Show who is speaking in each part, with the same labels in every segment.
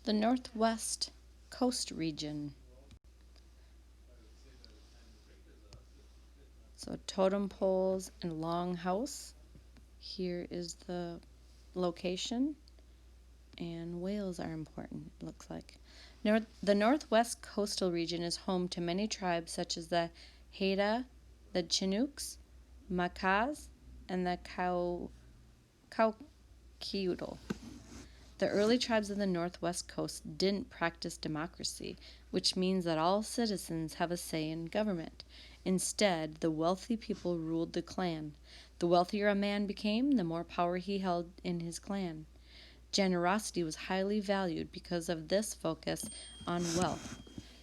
Speaker 1: The Northwest Coast region. So totem poles and longhouse. Here is the location. And whales are important, it looks like. The Northwest Coastal region is home to many tribes such as the Haida, the Chinooks, Makahs, and the Kaukiudal. The early tribes of the Northwest Coast didn't practice democracy, which means that all citizens have a say in government. Instead, the wealthy people ruled the clan. The wealthier a man became, the more power he held in his clan. Generosity was highly valued because of this focus on wealth.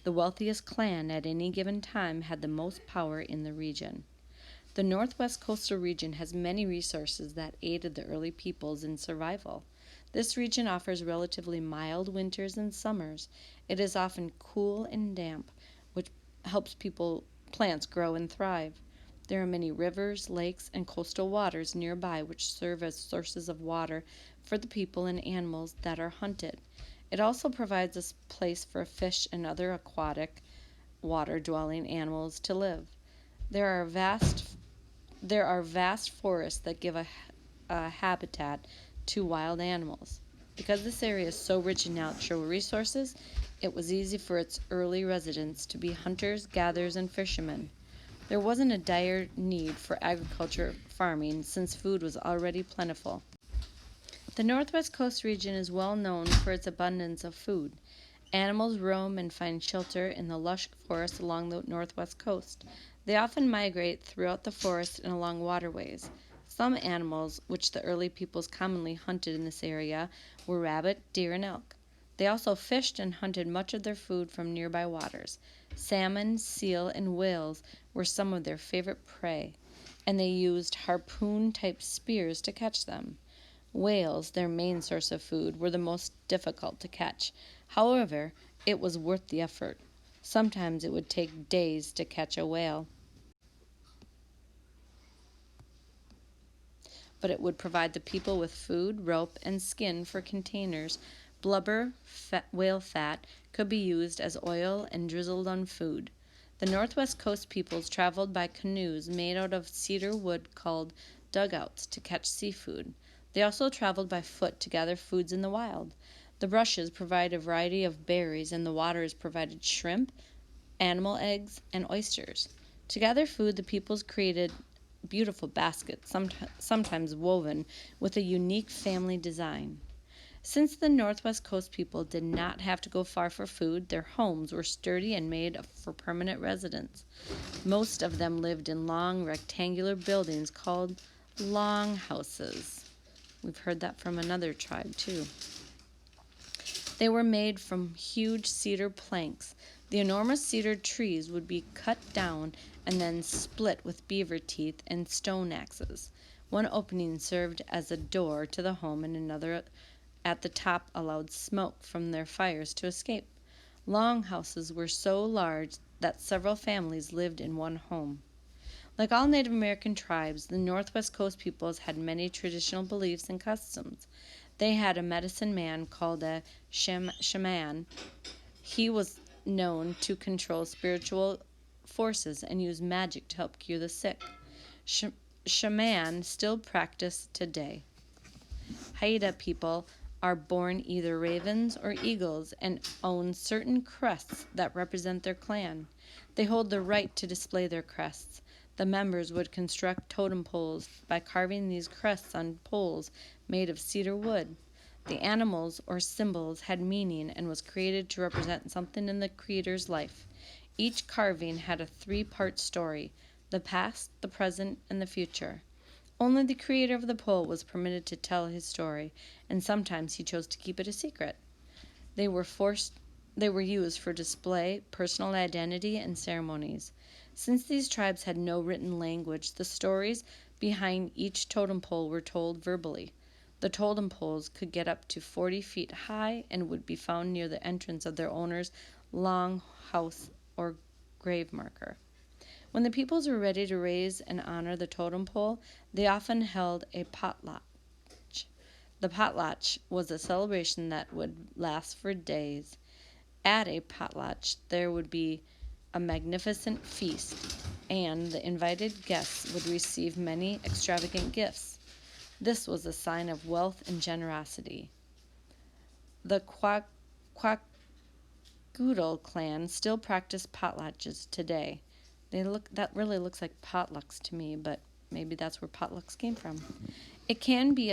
Speaker 1: The wealthiest clan at any given time had the most power in the region. The Northwest Coastal region has many resources that aided the early peoples in survival. This region offers relatively mild winters and summers. It is often cool and damp, which helps plants grow and thrive. There are many rivers, lakes, and coastal waters nearby which serve as sources of water for the people and animals that are hunted. It also provides a place for fish and other aquatic, water-dwelling animals to live. There are vast forests that give a habitat to wild animals. Because this area is so rich in natural resources, it was easy for its early residents to be hunters, gatherers, and fishermen. There wasn't a dire need for agriculture farming since food was already plentiful. The Northwest Coast region is well known for its abundance of food. Animals roam and find shelter in the lush forests along the Northwest Coast. They often migrate throughout the forest and along waterways. Some animals, which the early peoples commonly hunted in this area, were rabbit, deer, and elk. They also fished and hunted much of their food from nearby waters. Salmon, seal, and whales were some of their favorite prey, and they used harpoon-type spears to catch them. Whales, their main source of food, were the most difficult to catch. However, it was worth the effort. Sometimes it would take days to catch a whale, but it would provide the people with food, rope, and skin for containers. Blubber, whale fat, could be used as oil and drizzled on food. The Northwest Coast peoples traveled by canoes made out of cedar wood called dugouts to catch seafood. They also traveled by foot to gather foods in the wild. The brushes provide a variety of berries, and the waters provided shrimp, animal eggs, and oysters. To gather food, the peoples created beautiful baskets, sometimes woven with a unique family design. Since the Northwest Coast people did not have to go far for food, their homes were sturdy and made for permanent residence. Most of them lived in long rectangular buildings called longhouses. We've heard that from another tribe too. They were made from huge cedar planks. The enormous cedar trees would be cut down and then split with beaver teeth and stone axes. One opening served as a door to the home, and another at the top allowed smoke from their fires to escape. Longhouses were so large that several families lived in one home. Like all Native American tribes, the Northwest Coast peoples had many traditional beliefs and customs. They had a medicine man called a shaman. He was known to control spiritual forces and use magic to help cure the sick. Shaman still practiced today. Haida people are born either ravens or eagles and own certain crests that represent their clan. They hold the right to display their crests. The members would construct totem poles by carving these crests on poles made of cedar wood. The animals or symbols had meaning and was created to represent something in the creator's life. Each carving had a three-part story: the past, the present, and the future. Only the creator of the pole was permitted to tell his story, and sometimes he chose to keep it a secret. They were used for display, personal identity, and ceremonies. Since these tribes had no written language, the stories behind each totem pole were told verbally. The totem poles could get up to 40 feet high and would be found near the entrance of their owner's long house or grave marker. When the peoples were ready to raise and honor the totem pole, they often held a potlatch. The potlatch was a celebration that would last for days. At a potlatch, there would be a magnificent feast, and the invited guests would receive many extravagant gifts. This was a sign of wealth and generosity. The Quackdoodle clan still practice potlatches today. That really looks like potlucks to me, but maybe that's where potlucks came from. It can be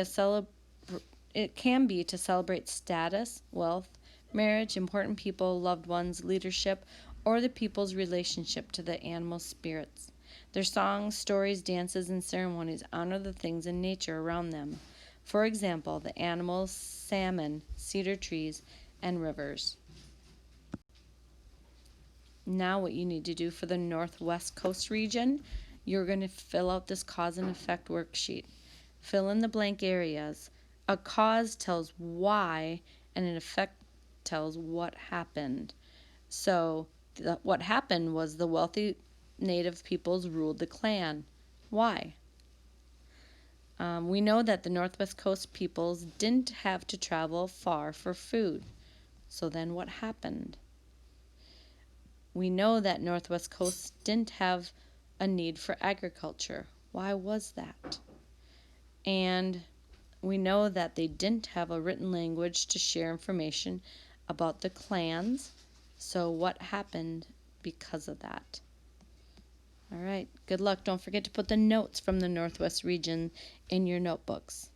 Speaker 1: to celebrate status, wealth, marriage, important people, loved ones, leadership, or the people's relationship to the animal spirits. Their songs, stories, dances, and ceremonies honor the things in nature around them. For example, the animals, salmon, cedar trees, and rivers. Now, what you need to do for the Northwest Coast region, you're going to fill out this cause and effect worksheet. Fill in the blank areas. A cause tells why, and an effect tells what happened. So, what happened was the wealthy native peoples ruled the clan. Why? We know that the Northwest Coast peoples didn't have to travel far for food. So then what happened? We know that Northwest Coast didn't have a need for agriculture. Why was that? And we know that they didn't have a written language to share information about the clans. So what happened because of that? All right, good luck. Don't forget to put the notes from the Northwest region in your notebooks.